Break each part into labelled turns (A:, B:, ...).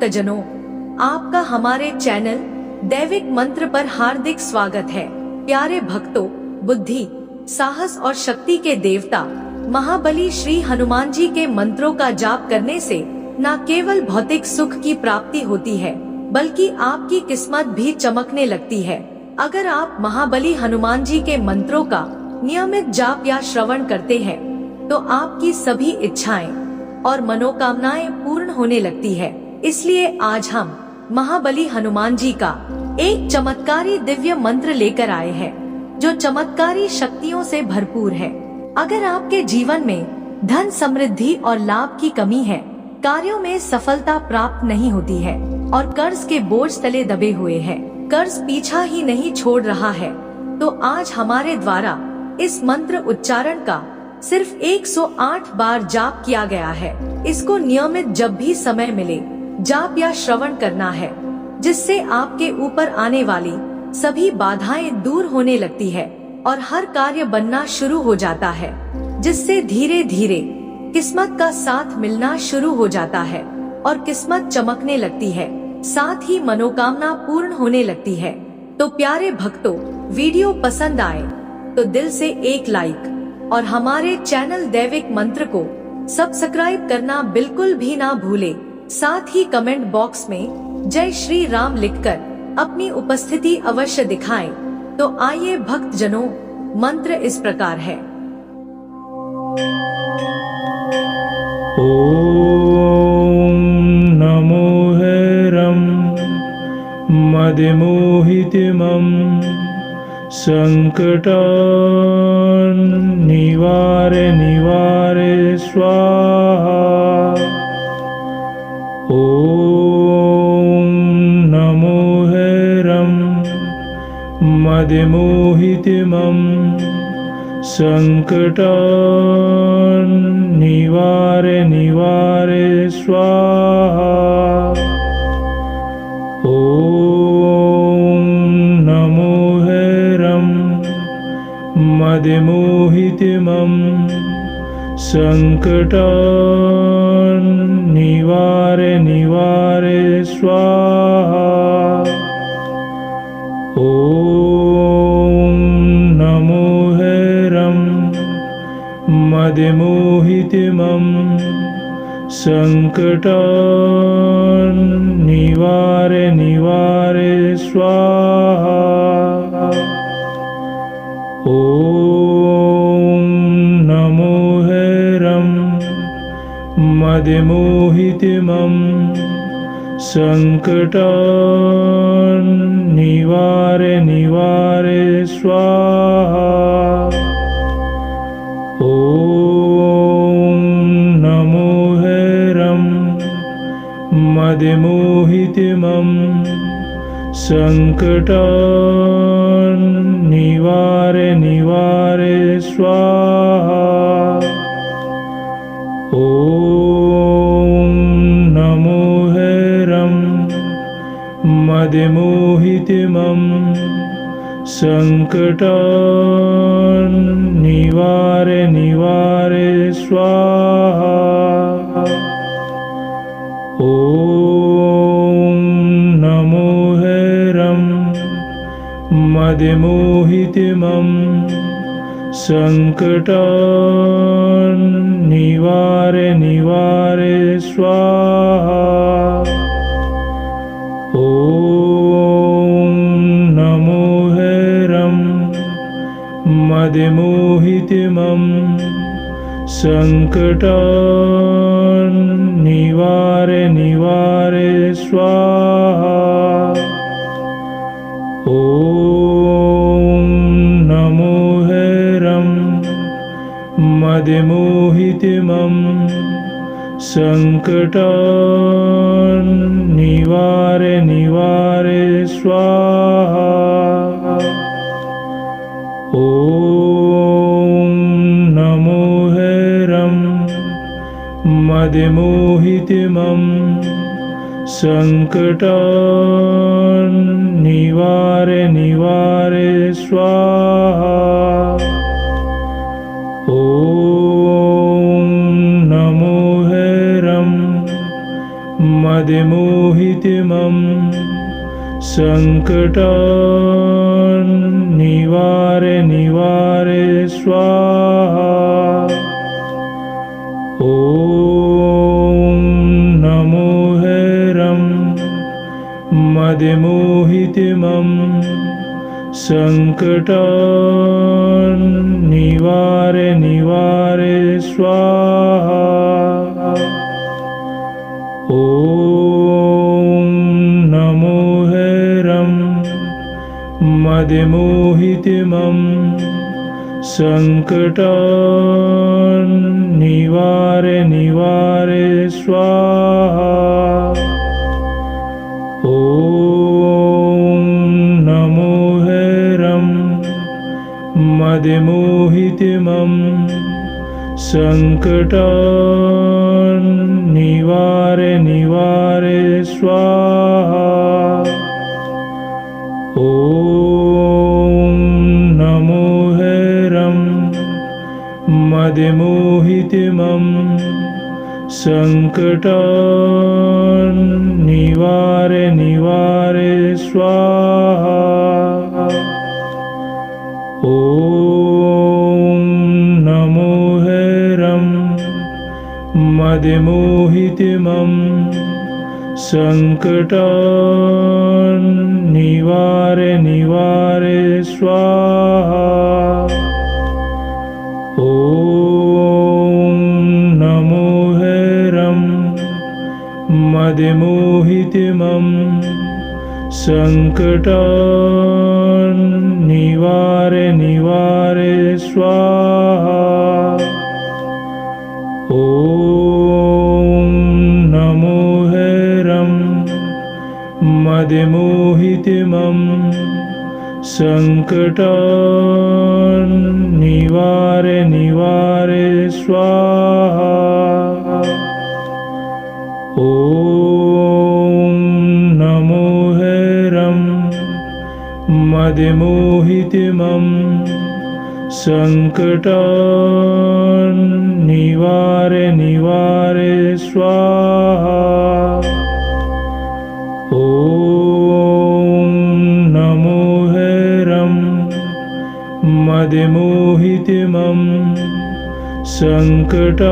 A: भक्तजनों, आपका हमारे चैनल दैविक मंत्र पर हार्दिक स्वागत है। प्यारे भक्तों, बुद्धि, साहस और शक्ति के देवता महाबली श्री हनुमान जी के मंत्रों का जाप करने से न केवल भौतिक सुख की प्राप्ति होती है, बल्कि आपकी किस्मत भी चमकने लगती है। अगर आप महाबली हनुमान जी के मंत्रों का नियमित जाप या श्रवण करते हैं, तो आपकी सभी इच्छाएं और मनोकामनाएं पूर्ण होने लगती है। इसलिए आज हम महाबली हनुमान जी का एक चमत्कारी दिव्य मंत्र लेकर आए हैं, जो चमत्कारी शक्तियों से भरपूर है। अगर आपके जीवन में धन, समृद्धि और लाभ की कमी है, कार्यों में सफलता प्राप्त नहीं होती है और कर्ज के बोझ तले दबे हुए हैं, कर्ज पीछा ही नहीं छोड़ रहा है, तो आज हमारे द्वारा इस मंत्र उच्चारण का सिर्फ 108 बार जाप किया गया है। इसको नियमित जब भी समय मिले जाप या श्रवण करना है, जिससे आपके ऊपर आने वाली सभी बाधाएं दूर होने लगती है और हर कार्य बनना शुरू हो जाता है, जिससे धीरे धीरे किस्मत का साथ मिलना शुरू हो जाता है और किस्मत चमकने लगती है, साथ ही मनोकामना पूर्ण होने लगती है। तो प्यारे भक्तों, वीडियो पसंद आए तो दिल से एक लाइक और हमारे चैनल दैविक मंत्र को सब्सक्राइब करना बिल्कुल भी ना भूले। साथ ही कमेंट बॉक्स में जय श्री राम लिखकर अपनी उपस्थिति अवश्य दिखाएं। तो आइए भक्तजनों, मंत्र इस प्रकार है।
B: ओम नमो हैरम मदमोहितमं संकटान् निवारे स्वाहा। ओम नमो हैरम मदमोहितमं संकटान् निवारे स्वाहा। ओम नमो हैरम मदमोहितमं संकटान् निवारे स्वाहा। ओम नमो हैरम मदमोहितमं संकटान् निवारे स्वाहा। ओम नमो हैरम मदमोहितमं संकटान् निवारे स्वाहा। ओम नमो हैरम मदमोहितमं संकटान् निवारे स्वाहा। ओम नमो हैरम मदमोहितमं संकटान् निवारे स्वाहा। ओम नमो हैरम मदमोहितमं संकटान् निवारे स्वाहा। ओम नमो हैरम मदमोहितमं संकटान् निवारे स्वाहा। ओम नमो हैरम मदमोहितमं संकटान् निवारे स्वाहा। ओम नमो हैरम मदमोहितमं संकटान् निवारे स्वाहा। ओम नमो हैरम मदमोहितमं मदमोहितमं संकटान् निवारे निवारे स्वाहा। ॐ नमो हैरं मदमोहितमं संकटान् निवारे निवारे स्वाहा। ॐ नमो हैरं मदमोहितमं संकटान् निवारे निवारे स्वाहा। ॐ नमो हैरं मदमोहितमं संकटान् निवारे निवारे स्वाहा। ॐ नमो हैरं मदमोहितमं संकटान् निवारे निवारे स्वाहा। ॐ नमो हैरं मदमोहितमं संकटान् निवारे निवारे स्वाहा। ॐ नमो हैरं मदमोहितमं संकटान् निवारे निवारे स्वाहा। ॐ नमो हैरं मदमोहितमं संकटान् निवारे निवारे स्वाहा। ॐ नमो हैरं मदमोहितमं संकटान् निवारे निवारे स्वाहा। ॐ नमो हैरं मदमोहितमं संकटान्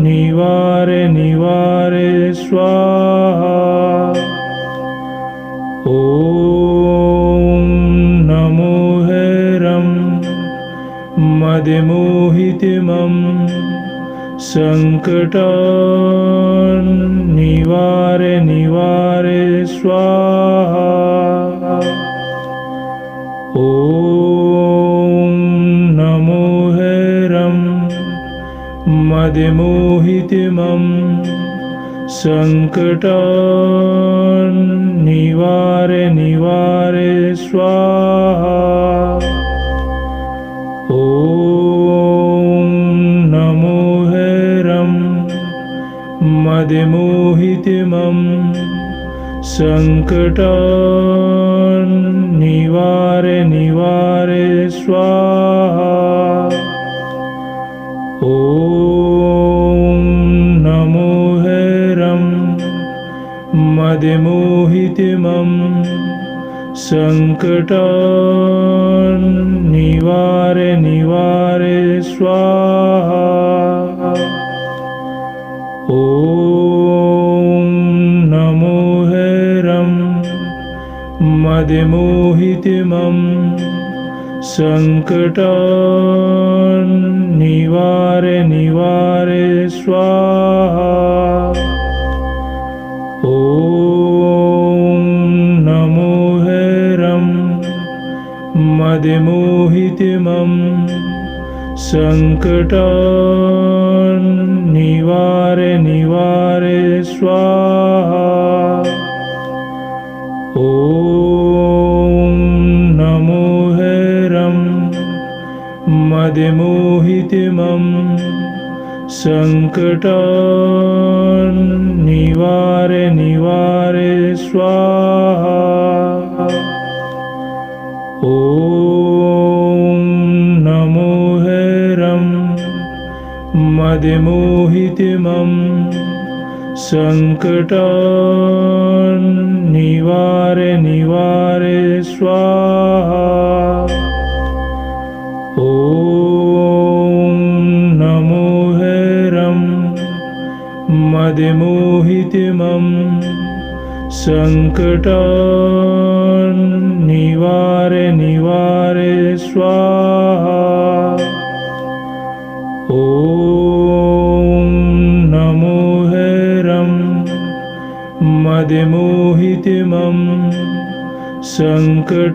B: निवारे निवारे स्वाहा। ॐ नमो हैरं मदमोहितमं संकटान् निवारे निवारे स्वाहा। ॐ नमो हैरं मदमोहितमं संकटान् निवारे निवारे स्वाहा। ॐ नमो हैरं मदमोहितमं संकटान् निवारे निवारे स्वाहा। ॐ नमो हैरं मदमोहितमं संकटान् निवारे निवारे स्वाहा। ॐ नमो हैरं मदमोहितमं संकटान् निवारे निवारे स्वाहा। ॐ नमो हैरं मदमोहितमं संकटान् निवारे निवारे स्वाहा। ॐ नमो हैरं मदमोहितमं संकटान् निवारे निवारे स्वाहा। ॐ नमो हैरं मदमोहितमं संकटान्निवारय निवारय स्वाहा। ॐ नमो हैरं मदमोहितमं संकटान्निवारय निवारय स्वाहा। ॐ नमो हैरं मदमोहितमं संकटान्निवारय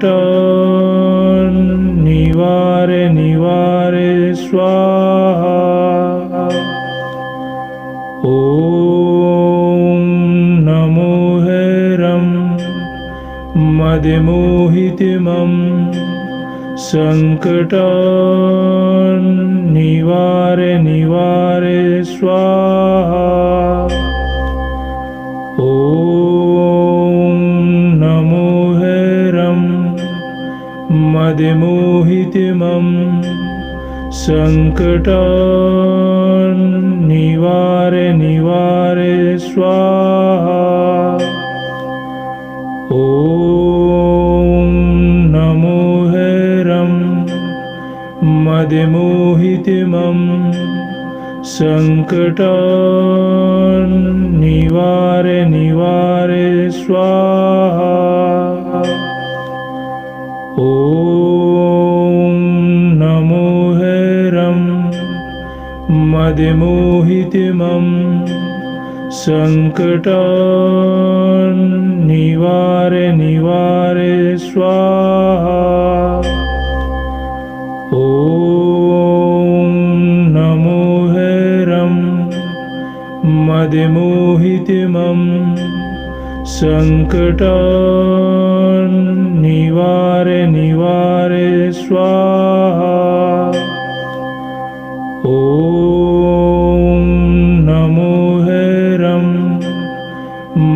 B: निवारय स्वाहा। ॐ नमो हैरं मदमोहितमं संकटान्निवारय निवारय स्वाहा। ॐ नमो हैरं मदमोहितमं संकटान्निवारय निवारय स्वाहा। ॐ नमो हैरं मदमोहितमं संकटान्निवारय निवारय स्वाहा। ॐ नमो हैरं मदमोहितमं संकटान्निवारय निवारय स्वाहा। ॐ नमो हैरं मदमोहितमं संकटान्निवारय निवारय स्वाहा। ॐ नमो हैरं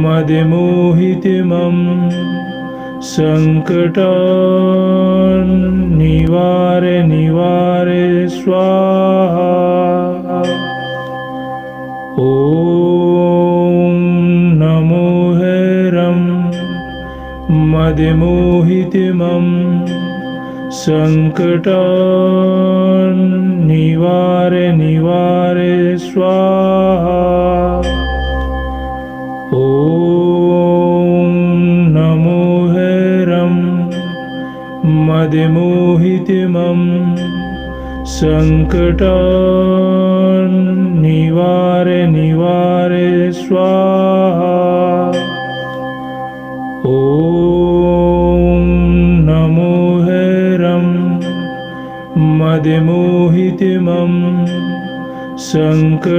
B: मदमोहितमं संकटान्निवारय निवारय स्वाहा। ॐ नमो हैरं मदमोहितमं संकटान्निवारय निवारय स्वाहा। ॐ नमो हैरं मदमोहितमं संकटान्निवारय निवारय स्वाहा। ॐ नमो हैरं मदमोहितमं संकटान्निवारय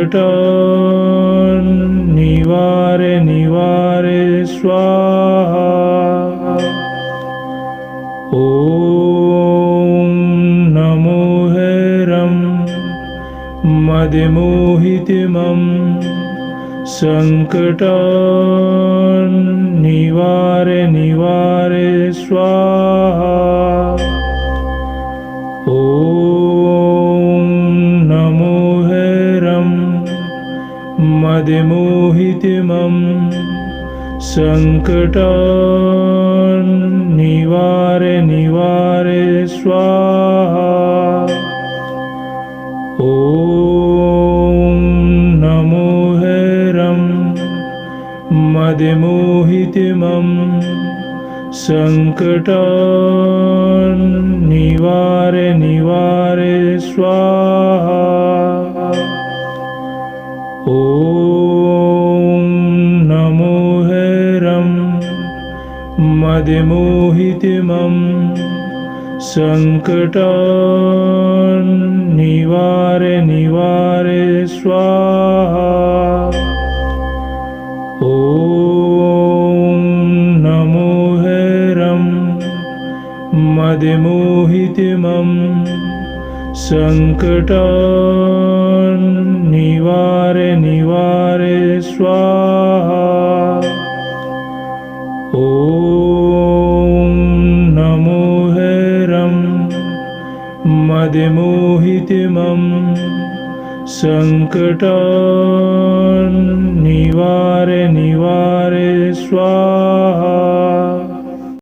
B: निवारय स्वाहा। ॐ नमो हैरं मदमोहितमं संकटान्निवारय निवारय स्वाहा। ॐ नमो हैरं मदमोहितमं संकटान्निवारय निवारय स्वाहा। ॐ नमो हैरं मदमोहितमं संकटान्निवारय निवारय स्वाहा। ॐ नमो हैरं मदमोहितमं संकटान्निवारय निवारय स्वाहा। ॐ नमो हैरं मदमोहितमं संकटान्निवारय निवारय स्वाहा। ॐ नमो हैरं मदमोहितमं संकटान्निवारय निवारे निवारे स्वाहा